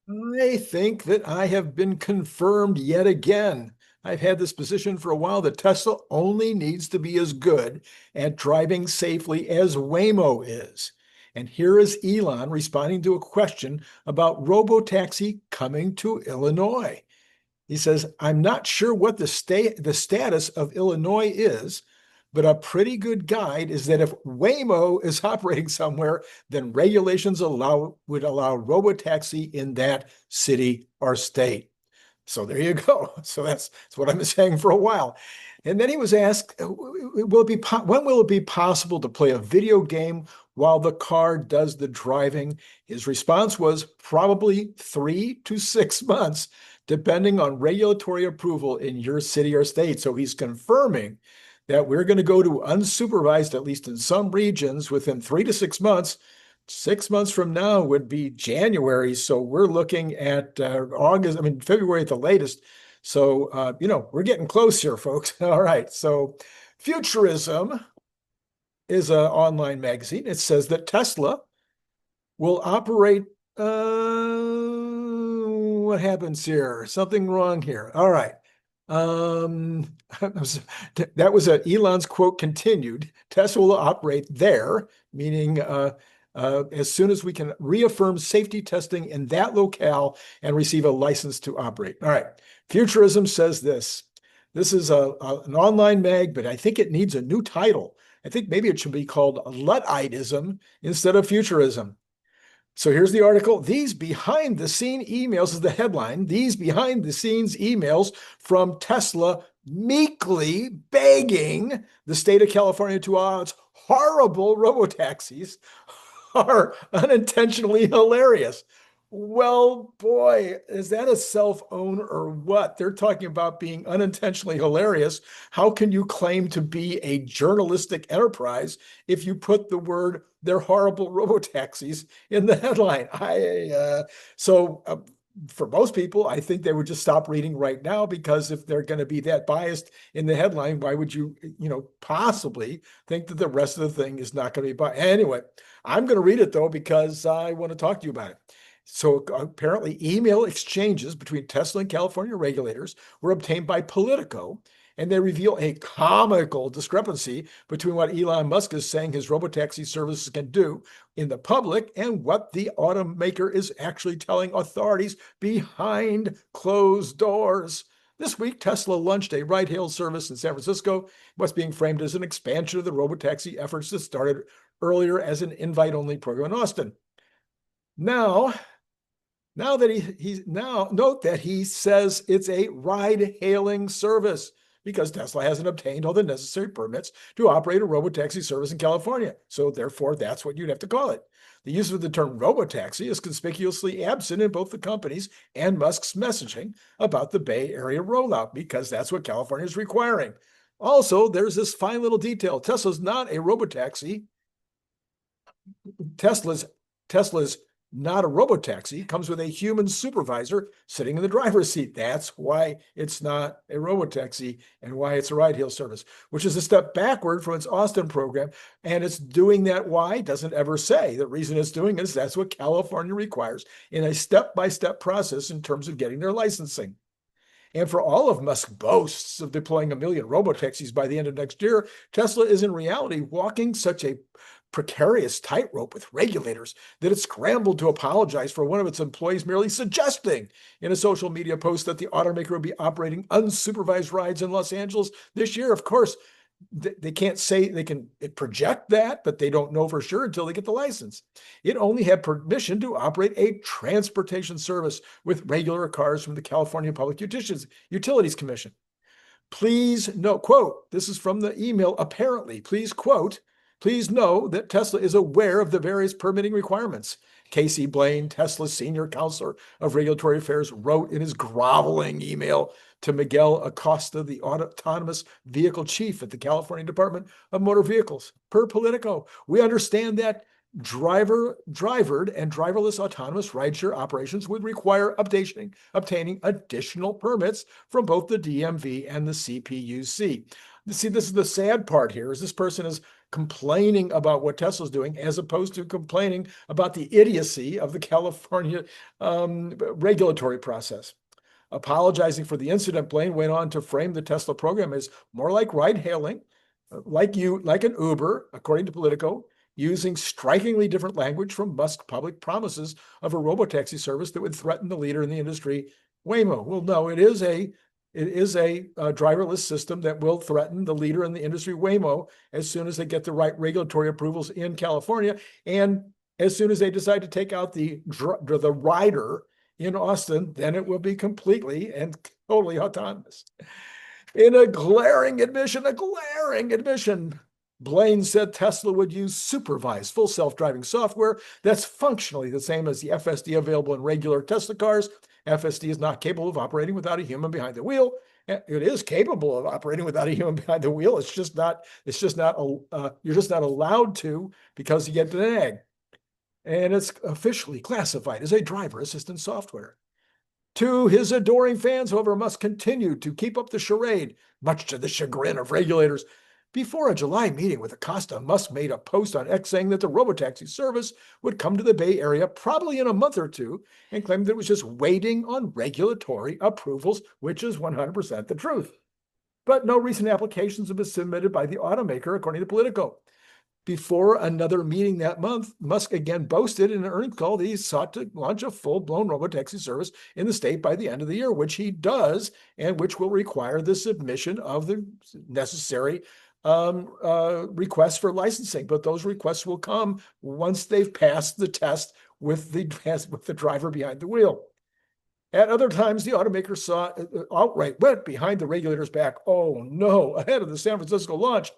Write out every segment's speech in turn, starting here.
I think that I have been confirmed yet again. I've had this position for a while that Tesla only needs to be as good at driving safely as Waymo is. And here is Elon responding to a question about robotaxi coming to Illinois. He says, I'm not sure what the status of Illinois is, but a pretty good guide is that if Waymo is operating somewhere, then regulations would allow robotaxi in that city or state. So there you go. So that's what I've been saying for a while. And then he was asked, when will it be possible to play a video game while the car does the driving? His response was probably 3 to 6 months, depending on regulatory approval in your city or state. So he's confirming that we're going to go to unsupervised, at least in some regions, within 3 to 6 months. 6 months from now would be January. So we're looking at February at the latest. So, we're getting close here, folks. All right. So Futurism is an online magazine. It says that Tesla will operate. What happens here? Something wrong here. All right. That was Elon's quote continued. Tesla will operate there, meaning as soon as we can reaffirm safety testing in that locale and receive a license to operate. All right. Futurism says this. This is an online mag, but I think it needs a new title. I think maybe it should be called Ludditism instead of Futurism. So here's the article. These behind the scene emails is the headline. These behind the scenes emails from Tesla meekly begging the state of California to allow its horrible robotaxis are unintentionally hilarious. Well, boy, is that a self own or what? They're talking about being unintentionally hilarious. How can you claim to be a journalistic enterprise if you put the word "they're horrible robotaxis" in the headline? For most people, I think they would just stop reading right now, because if they're going to be that biased in the headline, why would you, possibly think that the rest of the thing is not going to be biased? Anyway, I'm going to read it though, because I want to talk to you about it. So apparently, email exchanges between Tesla and California regulators were obtained by Politico, and they reveal a comical discrepancy between what Elon Musk is saying his robotaxi services can do in the public and what the automaker is actually telling authorities behind closed doors. This week, Tesla launched a ride-hail service in San Francisco, what's being framed as an expansion of the robotaxi efforts that started earlier as an invite-only program in Austin. Now that note that he says it's a ride-hailing service, because Tesla hasn't obtained all the necessary permits to operate a robotaxi service in California. So therefore, that's what you'd have to call it. The use of the term robotaxi is conspicuously absent in both the company's and Musk's messaging about the Bay Area rollout, because that's what California is requiring. Also, there's this fine little detail. Tesla's not a robotaxi. Tesla's not a robotaxi. It comes with a human supervisor sitting in the driver's seat. That's why it's not a robotaxi and why it's a ride-hail service, which is a step backward from its Austin program. And it's doing that. Why? Doesn't ever say. The reason it's doing it is that's what California requires in a step-by-step process in terms of getting their licensing. And for all of Musk's boasts of deploying 1 million robotaxis by the end of next year, Tesla is in reality walking such a precarious tightrope with regulators that it scrambled to apologize for one of its employees merely suggesting in a social media post that the automaker will be operating unsupervised rides in Los Angeles this year. Of course, they can't say, they can project that, but they don't know for sure until they get the license. It only had permission to operate a transportation service with regular cars from the California Public Utilities Commission. Please note, quote, this is from the email, apparently, please know that Tesla is aware of the various permitting requirements. Casey Blaine, Tesla's senior counselor of regulatory affairs, wrote in his groveling email to Miguel Acosta, the autonomous vehicle chief at the California Department of Motor Vehicles. Per Politico, we understand that drivered and driverless autonomous rideshare operations would require obtaining additional permits from both the DMV and the CPUC. See, this is the sad part here, is this person is complaining about what Tesla's doing, as opposed to complaining about the idiocy of the California regulatory process. Apologizing for the incident, Blaine went on to frame the Tesla program as more like ride-hailing, like an Uber, according to Politico, using strikingly different language from Musk's public promises of a robotaxi service that would threaten the leader in the industry, Waymo. Well, no, it is a driverless system that will threaten the leader in the industry, Waymo, as soon as they get the right regulatory approvals in California, and as soon as they decide to take out the rider in Austin, then it will be completely and totally autonomous. In a glaring admission, Blaine said Tesla would use supervised full self-driving software that's functionally the same as the FSD available in regular Tesla cars. FSD is not capable of operating without a human behind the wheel. It is capable of operating without a human behind the wheel. You're just not allowed to, because you get denied. And it's officially classified as a driver assistance software. To his adoring fans, however, Musk continued to keep up the charade, much to the chagrin of regulators. Before a July meeting with Acosta, Musk made a post on X saying that the robotaxi service would come to the Bay Area probably in a month or two, and claimed that it was just waiting on regulatory approvals, which is 100% the truth. But no recent applications have been submitted by the automaker, according to Politico. Before another meeting that month, Musk again boasted in an earnings call that he sought to launch a full-blown robotaxi service in the state by the end of the year, which he does, and which will require the submission of the necessary requests for licensing. But those requests will come once they've passed the test with the driver behind the wheel. At other times, the automaker outright went behind the regulator's back. Oh no, ahead of the San Francisco launch,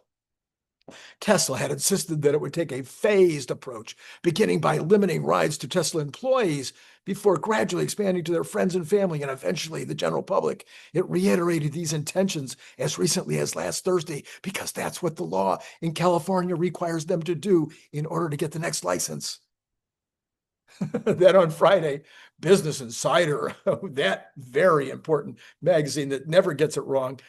Tesla had insisted that it would take a phased approach, beginning by limiting rides to Tesla employees before gradually expanding to their friends and family and eventually the general public. It reiterated these intentions as recently as last Thursday because that's what the law in California requires them to do in order to get the next license. Then on Friday, Business Insider, that very important magazine that never gets it wrong,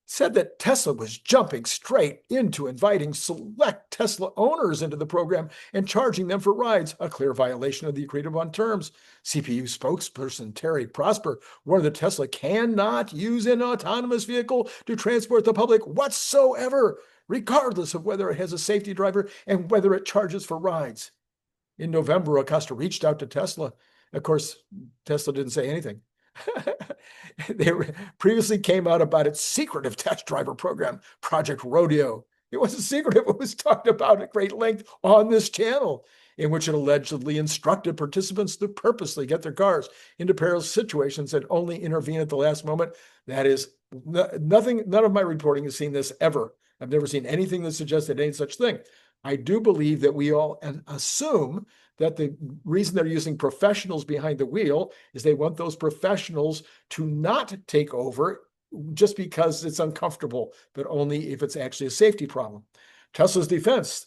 said that Tesla was jumping straight into inviting select Tesla owners into the program and charging them for rides, a clear violation of the agreed upon terms. CPU spokesperson Terry Prosper warned that Tesla cannot use an autonomous vehicle to transport the public whatsoever, regardless of whether it has a safety driver and whether it charges for rides. In November, Acosta reached out to Tesla. Of course, Tesla didn't say anything. They previously came out about its secretive test driver program, Project Rodeo. It wasn't secretive. It was talked about at great length on this channel, in which it allegedly instructed participants to purposely get their cars into perilous situations and only intervene at the last moment. That is nothing. None of my reporting has seen this ever. I've never seen anything that suggested any such thing. I do believe that we all assume that the reason they're using professionals behind the wheel is they want those professionals to not take over just because it's uncomfortable, but only if it's actually a safety problem. Tesla's defense,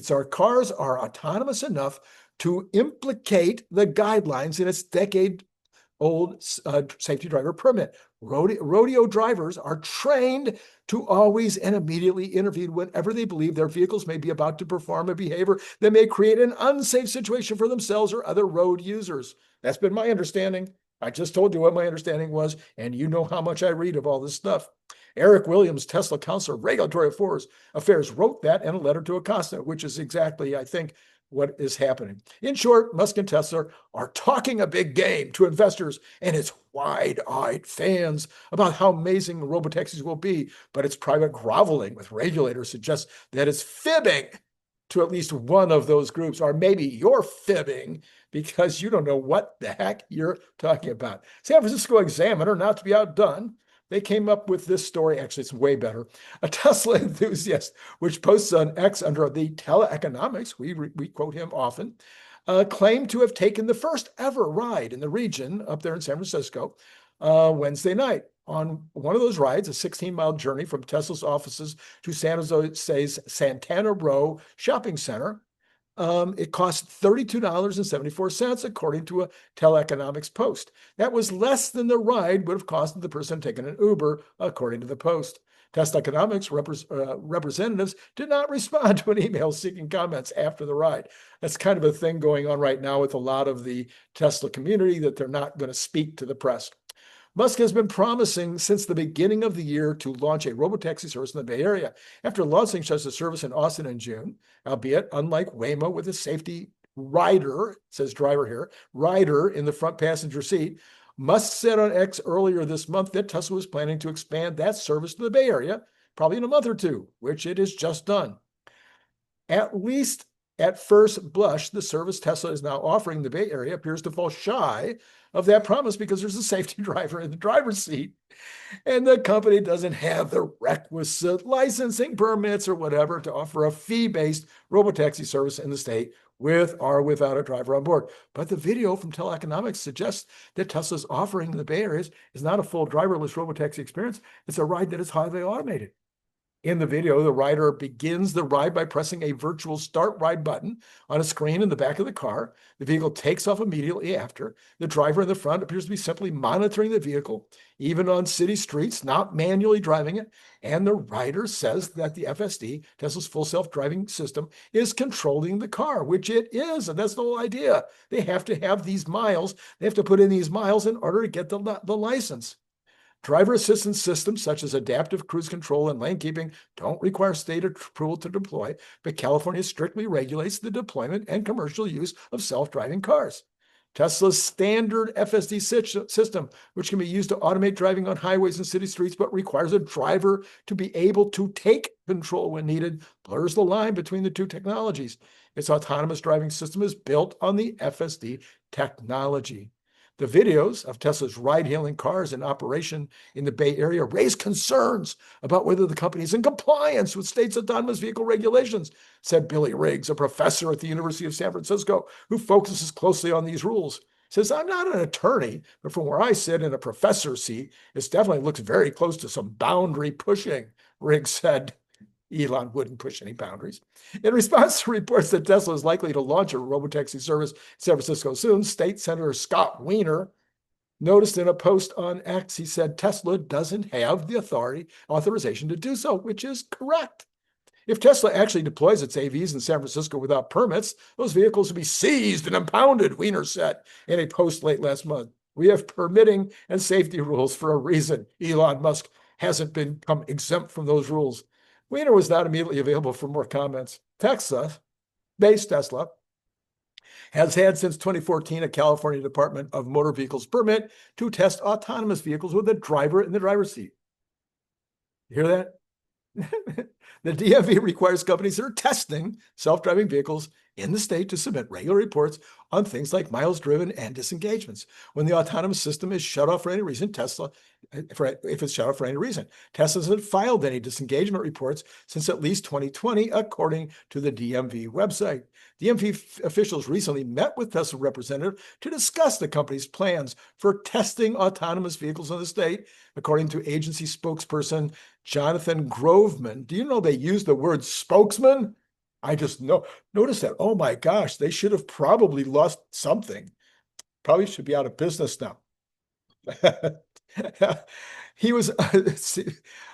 our cars are autonomous enough to implicate the guidelines in its decade-old safety driver permit. Rodeo drivers are trained to always and immediately intervene whenever they believe their vehicles may be about to perform a behavior that may create an unsafe situation for themselves or other road users. That's been my understanding. I just told you what my understanding was, and you know how much I read of all this stuff. Eric Williams, Tesla Counselor of Regulatory Affairs, wrote that in a letter to Acosta, which is exactly, I think, what is happening. In short, Musk and Tesla are talking a big game to investors and its wide-eyed fans about how amazing robotaxis will be, but its private groveling with regulators suggests that it's fibbing to at least one of those groups, or maybe you're fibbing because you don't know what the heck you're talking about. San Francisco Examiner, not to be outdone, they came up with this story. Actually, it's way better. A Tesla enthusiast, which posts on X under the Teleeconomics, we quote him often, claimed to have taken the first ever ride in the region up there in San Francisco Wednesday night. On one of those rides, a 16-mile journey from Tesla's offices to San Jose's Santana Row shopping center, it cost $32.74, according to a Teleeconomics post. That was less than the ride would have cost the person taking an Uber, according to the post. Tesla Economics representatives did not respond to an email seeking comments after the ride. That's kind of a thing going on right now with a lot of the Tesla community, that they're not going to speak to the press. Musk has been promising since the beginning of the year to launch a robotaxi service in the Bay Area. After launching such a service in Austin in June, albeit unlike Waymo with a safety rider, says driver here, rider in the front passenger seat, Musk said on X earlier this month that Tesla was planning to expand that service to the Bay Area, probably in a month or two, which it has just done. At least at first blush, the service Tesla is now offering in the Bay Area appears to fall shy of that promise because there's a safety driver in the driver's seat, and the company doesn't have the requisite licensing permits or whatever to offer a fee-based robotaxi service in the state with or without a driver on board. But the video from Teleeconomics suggests that Tesla's offering in the Bay Area is not a full driverless robotaxi experience. It's a ride that is highly automated. In the video, the rider begins the ride by pressing a virtual start ride button on a screen in the back of the car. The vehicle takes off immediately after. The driver in the front appears to be simply monitoring the vehicle, even on city streets, not manually driving it. And the rider says that the FSD, Tesla's full self-driving system, is controlling the car, which it is. And that's the whole idea. They have to have these miles. They have to put in these miles in order to get the license. Driver assistance systems such as adaptive cruise control and lane keeping don't require state approval to deploy, but California strictly regulates the deployment and commercial use of self-driving cars. Tesla's standard FSD system, which can be used to automate driving on highways and city streets, but requires a driver to be able to take control when needed, blurs the line between the two technologies. Its autonomous driving system is built on the FSD technology. The videos of Tesla's ride-hailing cars in operation in the Bay Area raise concerns about whether the company is in compliance with state's autonomous vehicle regulations, said Billy Riggs, a professor at the University of San Francisco who focuses closely on these rules. Says, I'm not an attorney, but from where I sit in a professor's seat, it definitely looks very close to some boundary pushing, Riggs said. Elon wouldn't push any boundaries. In response to reports that Tesla is likely to launch a robotaxi service in San Francisco soon, State Senator Scott Wiener noticed in a post on X, he said Tesla doesn't have the authorization to do so, which is correct. If Tesla actually deploys its AVs in San Francisco without permits, those vehicles will be seized and impounded, Wiener said in a post late last month. We have permitting and safety rules for a reason. Elon Musk hasn't become exempt from those rules. Wiener was not immediately available for more comments. Texas-based Tesla has had since 2014 a California Department of Motor Vehicles permit to test autonomous vehicles with a driver in the driver's seat. You hear that? The DMV requires companies that are testing self-driving vehicles in the state to submit regular reports on things like miles driven and disengagements. When the autonomous system is shut off for any reason, if it's shut off for any reason, Tesla hasn't filed any disengagement reports since at least 2020, according to the DMV website. DMV officials recently met with Tesla representatives to discuss the company's plans for testing autonomous vehicles in the state, according to agency spokesperson Jonathan Groveman. Do you know they use the word spokesman? I just noticed that. Oh my gosh, they should have probably lost something. Probably should be out of business now. He was,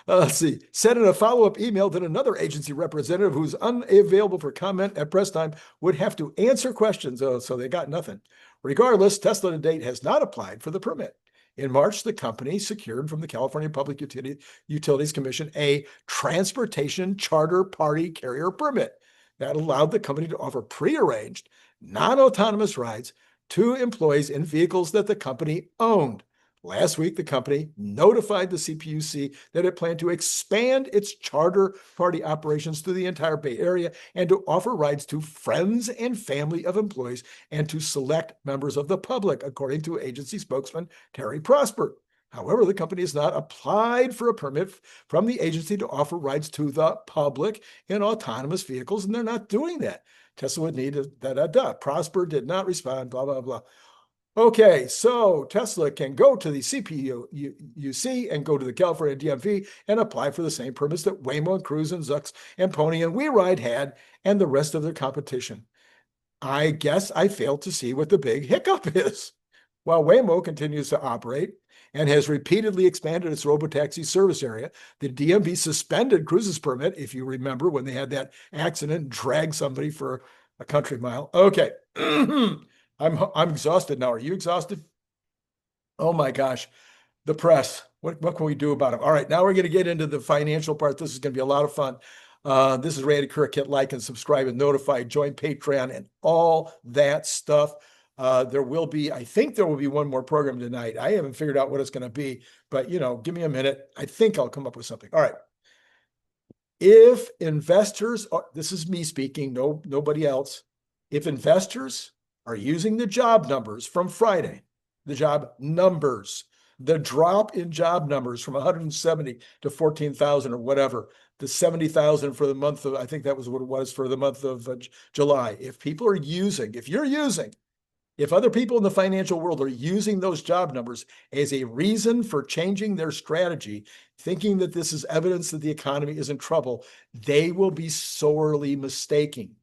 let's see, sent in a follow-up email that another agency representative who's unavailable for comment at press time would have to answer questions. Oh, so they got nothing. Regardless, Tesla to date has not applied for the permit. In March, the company secured from the California Public Utilities Commission a transportation charter party carrier permit that allowed the company to offer prearranged, non-autonomous rides to employees in vehicles that the company owned. Last week, the company notified the CPUC that it planned to expand its charter party operations to the entire Bay Area and to offer rides to friends and family of employees and to select members of the public, according to agency spokesman Terry Prosper. However, the company has not applied for a permit from the agency to offer rides to the public in autonomous vehicles, and they're not doing that. Tesla would need Prosper did not respond, blah, blah, blah. Okay, so Tesla can go to the CPUC and go to the California DMV and apply for the same permits that Waymo and 𝐒𝐮𝐧𝐝𝐚𝐲 and Pony and WeRide had and the rest of their competition. I guess I failed to see what the big hiccup is. while Waymo continues to operate and has repeatedly expanded its robotaxi service area. The DMV suspended Cruise's permit, if you remember, when they had that accident and dragged somebody for a country mile. Okay. I'm exhausted now. Are you exhausted? Oh my gosh. The press. What can we do about them? All right, now we're going to get into the financial part. This is going to be a lot of fun. This is Randy Kirk. Hit like and subscribe and notify, join Patreon and all that stuff. There will be, I think there will be one more program tonight. I haven't figured out what it's going to be, but give me a minute. I think I'll come up with something. All right. If investors are, this is me speaking, nobody else. If investors are using the job numbers from Friday, the job numbers, the drop in job numbers from 170 to 14,000 or whatever, the 70,000 for the month of, I think that was what it was for the month of July. If other people in the financial world are using those job numbers as a reason for changing their strategy, thinking that this is evidence that the economy is in trouble, they will be sorely mistaken.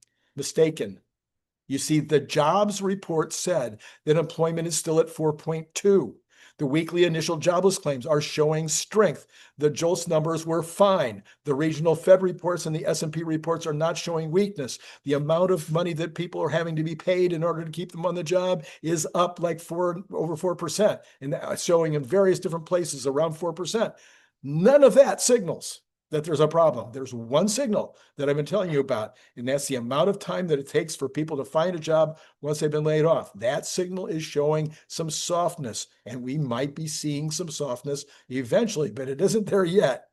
You see, the jobs report said that employment is still at 4.2. The weekly initial jobless claims are showing strength. The JOLTS numbers were fine. The regional Fed reports and the S&P reports are not showing weakness. The amount of money that people are having to be paid in order to keep them on the job is up like over 4%, and showing in various different places around 4%. None of that signals that there's a problem. There's one signal that I've been telling you about, and that's the amount of time that it takes for people to find a job once they've been laid off. That signal is showing some softness, and we might be seeing some softness eventually, but it isn't there yet.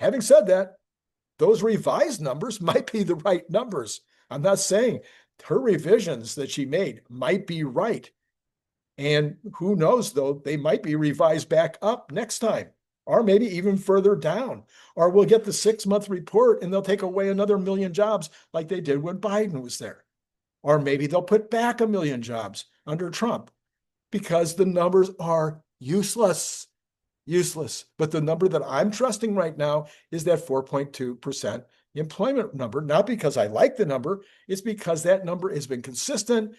Having said that, those revised numbers might be the right numbers. I'm not saying her revisions that she made might be right. And who knows, though, they might be revised back up next time, or maybe even further down. Or we'll get the 6-month report and they'll take away another 1 million jobs like they did when Biden was there. Or maybe they'll put back 1 million jobs under Trump, because the numbers are useless. But the number that I'm trusting right now is that 4.2% employment number, not because I like the number, it's because that number has been consistent.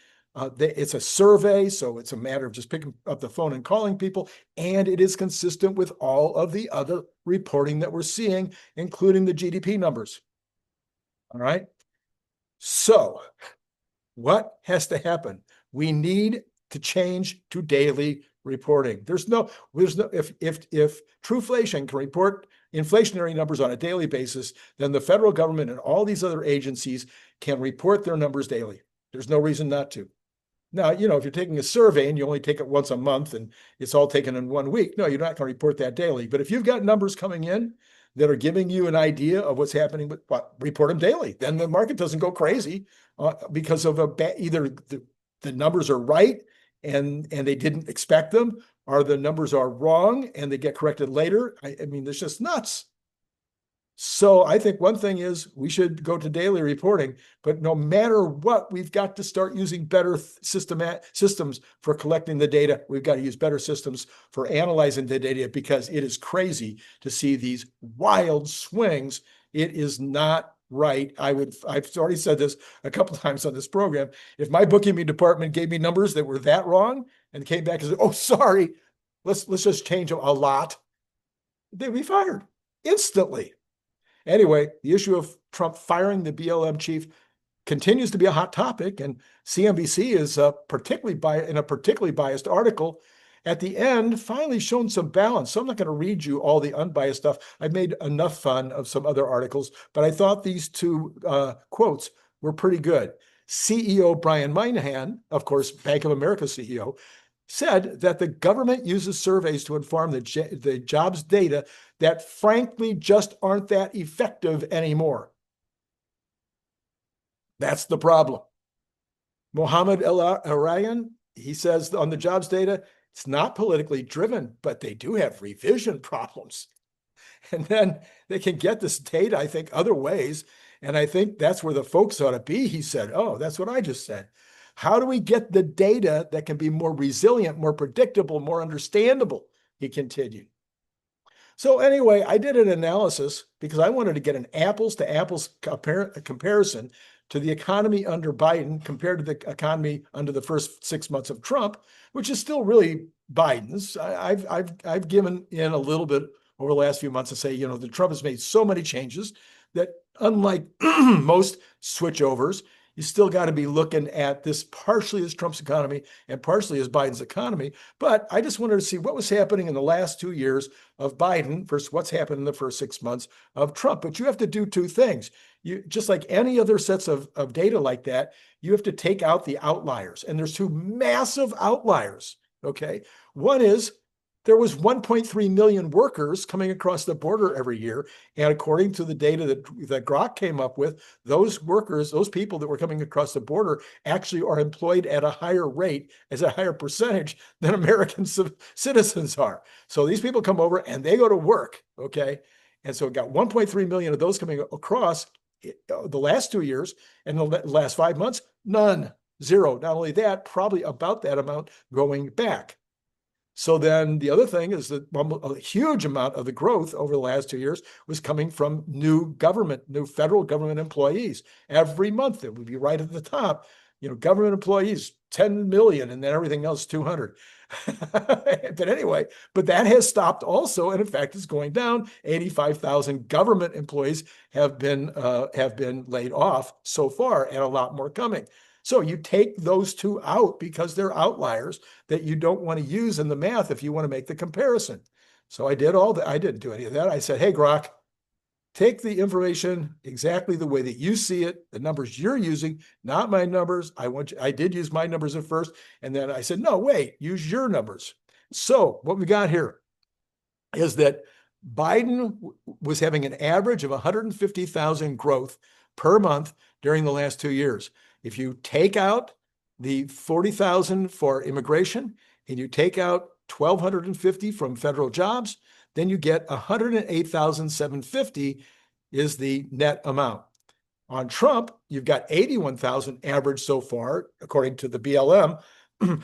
It's a survey, so it's a matter of just picking up the phone and calling people, and it is consistent with all of the other reporting that we're seeing, including the GDP numbers. All right. So what has to happen? We need to change to daily reporting. If Trueflation can report inflationary numbers on a daily basis, then the federal government and all these other agencies can report their numbers daily. There's no reason not to. Now, if you're taking a survey and you only take it once a month and it's all taken in 1 week, no, you're not going to report that daily. But if you've got numbers coming in that are giving you an idea of what's happening, report them daily. Then the market doesn't go crazy because of either the numbers are right and they didn't expect them, or the numbers are wrong and they get corrected later. I mean, it's just nuts. So I think one thing is we should go to daily reporting, but no matter what, we've got to start using better systems for collecting the data. We've got to use better systems for analyzing the data, because it is crazy to see these wild swings. It is not right. I've already said this a couple of times on this program. If my bookkeeping department gave me numbers that were that wrong and came back and said, "Oh, sorry, let's just change them a lot," they'd be fired instantly. Anyway, the issue of Trump firing the BLM chief continues to be a hot topic, and CNBC is in a particularly biased article at the end finally shown some balance. So I'm not going to read you all the unbiased stuff. I've made enough fun of some other articles, but I thought these two quotes were pretty good. CEO Brian Moynihan, of course, Bank of America CEO, said that the government uses surveys to inform the jobs data that frankly just aren't that effective anymore. That's the problem. Mohammed El-Arian, he says on the jobs data, it's not politically driven, but they do have revision problems. And then they can get this data, I think, other ways. And I think that's where the folks ought to be, he said. Oh, that's what I just said. How do we get the data that can be more resilient, more predictable, more understandable? He continued. So anyway, I did an analysis because I wanted to get an apples to apples comparison to the economy under Biden compared to the economy under the first 6 months of Trump, which is still really Biden's. I've given in a little bit over the last few months to say, the Trump has made so many changes that unlike most switchovers, you still got to be looking at this partially as Trump's economy and partially as Biden's economy. But I just wanted to see what was happening in the last 2 years of Biden versus what's happened in the first 6 months of Trump. But you have to do two things. You just like any other sets of data like that, you have to take out the outliers. And there's two massive outliers. Okay. One is there was 1.3 million workers coming across the border every year. And according to the data that 𝐒𝐦𝐚𝐲 came up with, those workers, those people that were coming across the border actually are employed at a higher rate, as a higher percentage than American citizens are. So these people come over and they go to work, okay? And so it got 1.3 million of those coming across the last 2 years, and the last 5 months, none, zero. Not only that, probably about that amount going back. So then the other thing is that a huge amount of the growth over the last 2 years was coming from new federal government employees. Every month it would be right at the top, government employees, 10 million, and then everything else 200. But anyway, but that has stopped also, and in fact, it's going down. 85,000 government employees have been laid off so far, and a lot more coming. So you take those two out because they're outliers that you don't want to use in the math if you want to make the comparison. So I did all that. I didn't do any of that. I said, hey, 𝐒𝐻, take the information exactly the way that you see it, the numbers you're using, not my numbers. I did use my numbers at first. And then I said, no, wait, use your numbers. So what we got here is that Biden was having an average of 150,000 growth per month during the last 2 years. If you take out the 40,000 for immigration and you take out 1,250 from federal jobs, then you get 108,750 is the net amount. On Trump, you've got 81,000 average so far, according to the BLM. And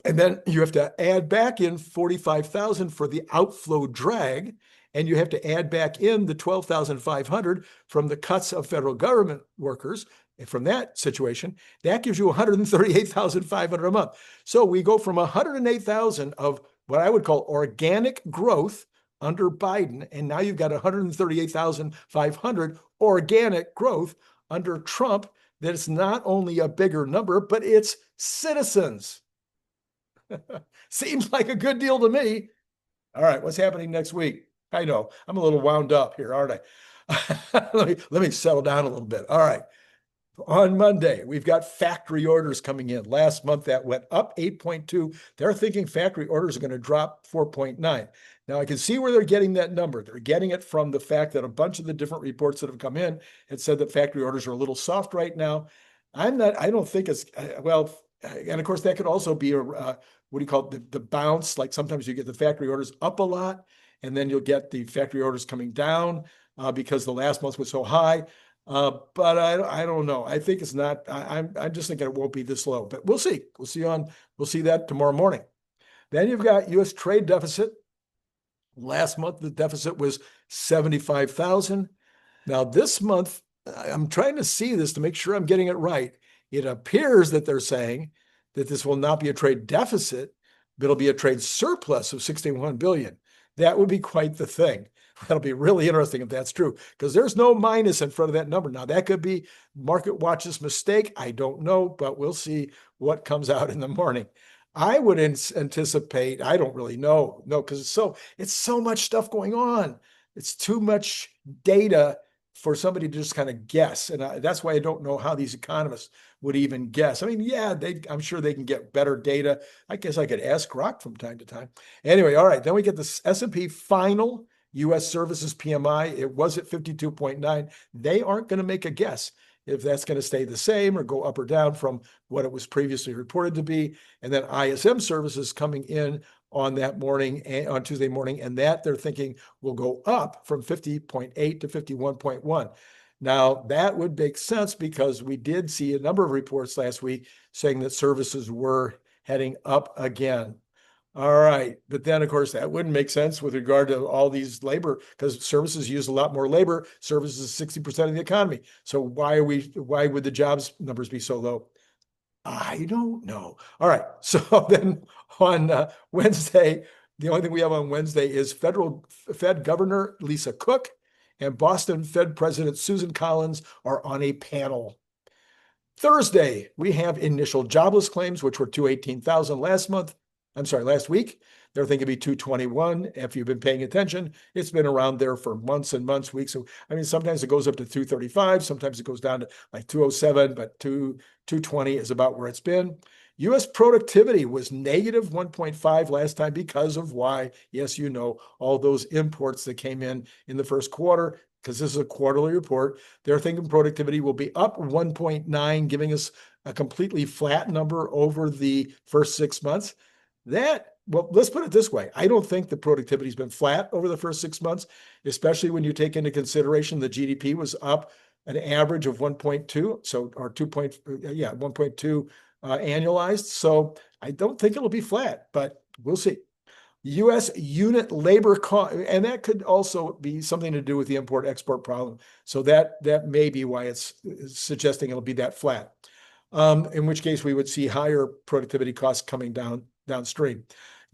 then you have to add back in 45,000 for the outflow drag, and you have to add back in the 12,500 from the cuts of federal government workers. And from that situation, that gives you 138,500 a month. So we go from 108,000 of what I would call organic growth under Biden, and now you've got 138,500 organic growth under Trump. That it's not only a bigger number, but it's citizens. Seems like a good deal to me. All right, what's happening next week? I know I'm a little wound up here, aren't I? let me settle down a little bit. All right. On Monday, we've got factory orders coming in. Last month, that went up 8.2. They're thinking factory orders are going to drop 4.9. Now, I can see where they're getting that number. They're getting it from the fact that a bunch of the different reports that have come in had said that factory orders are a little soft right now. I don't think it's, well, and of course, that could also be what do you call it, the bounce. Like sometimes you get the factory orders up a lot, and then you'll get the factory orders coming down because the last month was so high. But I don't know. I think it's not. I'm just thinking it won't be this low. But we'll see. We'll see that tomorrow morning. Then you've got U.S. trade deficit. Last month the deficit was 75,000. Now this month I'm trying to see this to make sure I'm getting it right. It appears that they're saying that this will not be a trade deficit, but it'll be a trade surplus of 61 billion. That would be quite the thing. That'll be really interesting if that's true, because there's no minus in front of that number. Now, that could be Market Watch's mistake. I don't know, but we'll see what comes out in the morning. I would anticipate, I don't really know, because it's so much stuff going on. It's too much data for somebody to just kind of guess. And that's why I don't know how these economists would even guess. I mean, yeah, I'm sure they can get better data. I guess I could ask 𝐒𝐻 from time to time. Anyway, all right, then we get the S&P final U.S. services PMI. It was at 52.9. They aren't going to make a guess if that's going to stay the same or go up or down from what it was previously reported to be. And then ISM services coming in on that morning, on Tuesday morning, and that they're thinking will go up from 50.8 to 51.1. Now, that would make sense because we did see a number of reports last week saying that services were heading up again. All right. But then, of course, that wouldn't make sense with regard to all these labor, because services use a lot more labor. Services is 60% of the economy. So why would the jobs numbers be so low? I don't know. All right. So then on Wednesday, the only thing we have on Wednesday is federal Fed Governor Lisa Cook and Boston Fed President Susan Collins are on a panel. Thursday, we have initial jobless claims, which were 218,000 last week. They're thinking it'd be 221. If you've been paying attention, it's been around there for months and months, weeks. So, I mean, sometimes it goes up to 235, sometimes it goes down to like 207, but 220 is about where it's been. U.S. productivity was negative 1.5 last time because of why, yes, you know, all those imports that came in the first quarter, because this is a quarterly report. They're thinking productivity will be up 1.9, giving us a completely flat number over the first 6 months. Well, let's put it this way. I don't think the productivity has been flat over the first 6 months, especially when you take into consideration the GDP was up an average of 1.2, so or 1.2 annualized. So I don't think it'll be flat, but we'll see. U.S. unit labor cost, and that could also be something to do with the import-export problem. So that may be why it's suggesting it'll be that flat. In which case we would see higher productivity costs coming downstream.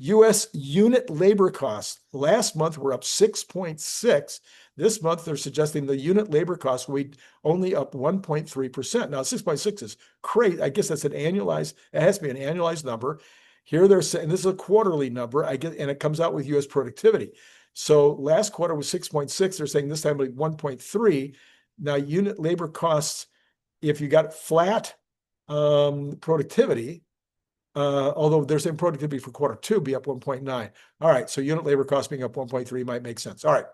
U.S. unit labor costs last month were up 6.6. This month they're suggesting the unit labor costs will be only up 1.3%. Now 6.6 is crazy. I guess that's an annualized. It has to be an annualized number. Here they're saying this is a quarterly number. And it comes out with U.S. productivity. So last quarter was 6.6. They're saying this time it'll be 1.3. Now unit labor costs, if you got flat productivity, although they're saying productivity for quarter two be up 1.9. All right, so unit labor costs being up 1.3 might make sense. All right.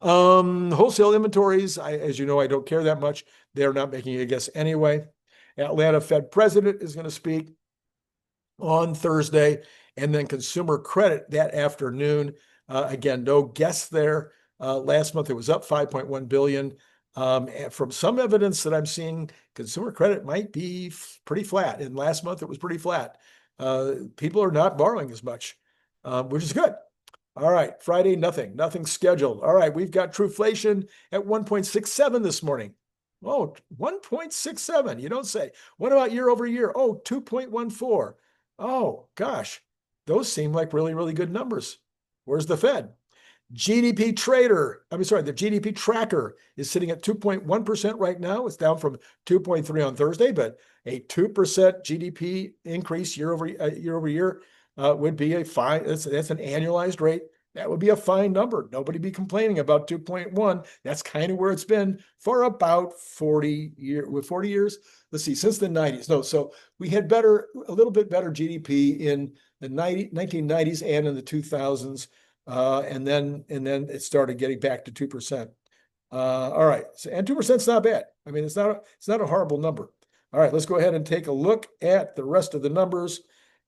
Wholesale inventories, as you know, I don't care that much. They're not making a guess anyway. Atlanta Fed president is going to speak on Thursday, and then consumer credit that afternoon. Again, no guess there. Last month it was up 5.1 billion. From some evidence that I'm seeing, consumer credit might be pretty flat. And last month it was pretty flat. People are not borrowing as much, which is good. All right, Friday, nothing scheduled. All right, we've got Truflation at 1.67 this morning. Oh, 1.67, you don't say. What about year over year? Oh, 2.14. Oh, gosh, those seem like really, really good numbers. Where's the Fed? The GDP tracker is sitting at 2.1% right now. It's down from 2.3 on Thursday, but a 2% GDP increase year over year would be a fine. That's an annualized rate. That would be a fine number. Nobody be complaining about 2.1. That's kind of where it's been for about 40 years. Let's see, since the 90s. No, so we had a little bit better GDP in the 1990s and in the 2000s. And then it started getting back to 2%. All right, and 2% is not bad. I mean, it's not a horrible number. All right, let's go ahead and take a look at the rest of the numbers.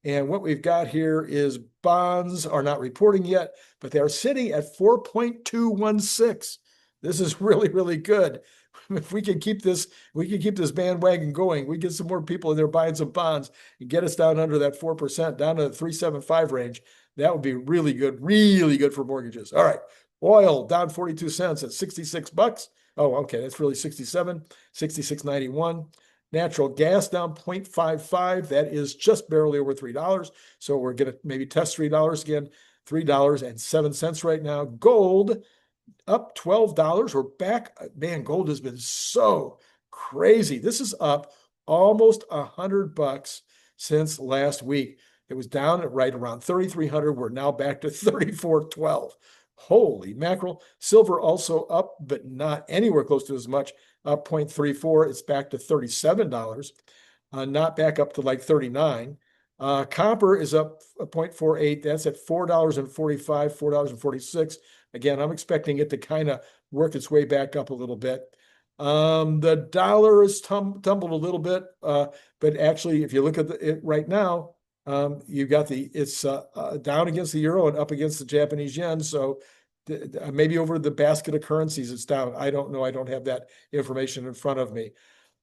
And what we've got here is bonds are not reporting yet, but they are sitting at 4.216. This is really, really good. If we can keep this bandwagon going, we get some more people in there buying some bonds and get us down under that 4%, down to the 3.75 range. That would be really good for mortgages. All right. Oil down 42 cents at $66. Oh, okay. That's really 67, 66.91. Natural gas down 0.55. That is just barely over $3. So we're going to maybe test $3 again. $3.07 right now. Gold up $12. We're back. Man, gold has been so crazy. This is up almost $100 since last week. It was down at right around 3,300. We're now back to 3,412. Holy mackerel. Silver also up, but not anywhere close to as much. Up 0.34. It's back to $37. Not back up to like 39. Copper is up 0.48. That's at $4.45, $4.46. Again, I'm expecting it to kind of work its way back up a little bit. The dollar has tumbled a little bit, but actually, if you look at it right now, you've got it's down against the euro and up against the Japanese yen. So maybe over the basket of currencies, it's down. I don't know. I don't have that information in front of me.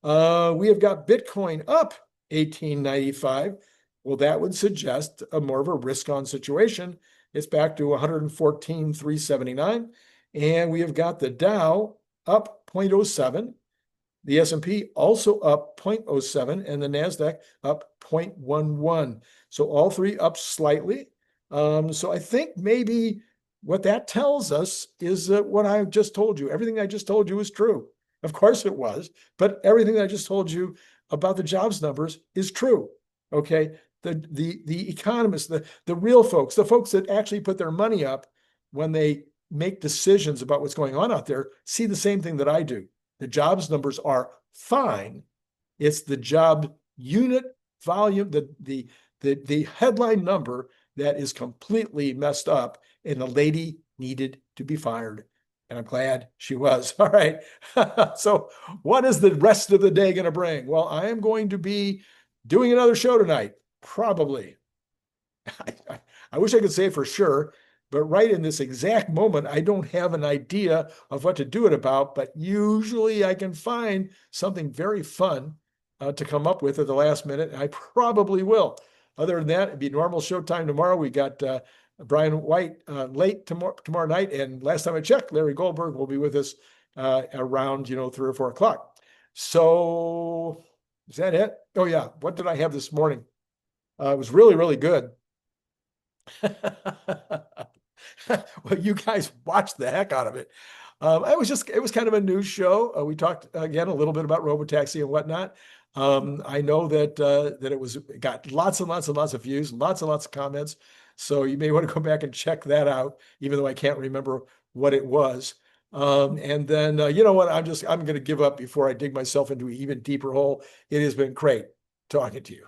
We have got Bitcoin up 1895. Well, that would suggest a more of a risk-on situation. It's back to 114,379. And we have got the Dow up 0.07. The S&P also up 0.07 and the NASDAQ up 0.11. So all three up slightly. So I think maybe what that tells us is that what I just told you, everything I just told you is true. Of course it was, but everything I just told you about the jobs numbers is true. Okay. The economists, the real folks, the folks that actually put their money up when they make decisions about what's going on out there, see the same thing that I do. The jobs numbers are fine. It's the job unit volume, the headline number that is completely messed up, and the lady needed to be fired. And I'm glad she was. All right. So what is the rest of the day going to bring? Well, I am going to be doing another show tonight, probably. I wish I could say for sure, but right in this exact moment, I don't have an idea of what to do it about, but usually I can find something very fun to come up with at the last minute. And I probably will. Other than that, it'd be normal showtime tomorrow. We got Brian White late tomorrow night. And last time I checked, Larry Goldberg will be with us around, 3 or 4 o'clock. So is that it? Oh yeah. What did I have this morning? It was really, really good. Well, you guys watched the heck out of it. It was kind of a news show. We talked again a little bit about robotaxi and whatnot. I know that it got lots and lots and lots of views, lots and lots of comments. So you may want to go back and check that out, even though I can't remember what it was. And then you know what? I'm going to give up before I dig myself into an even deeper hole. It has been great talking to you.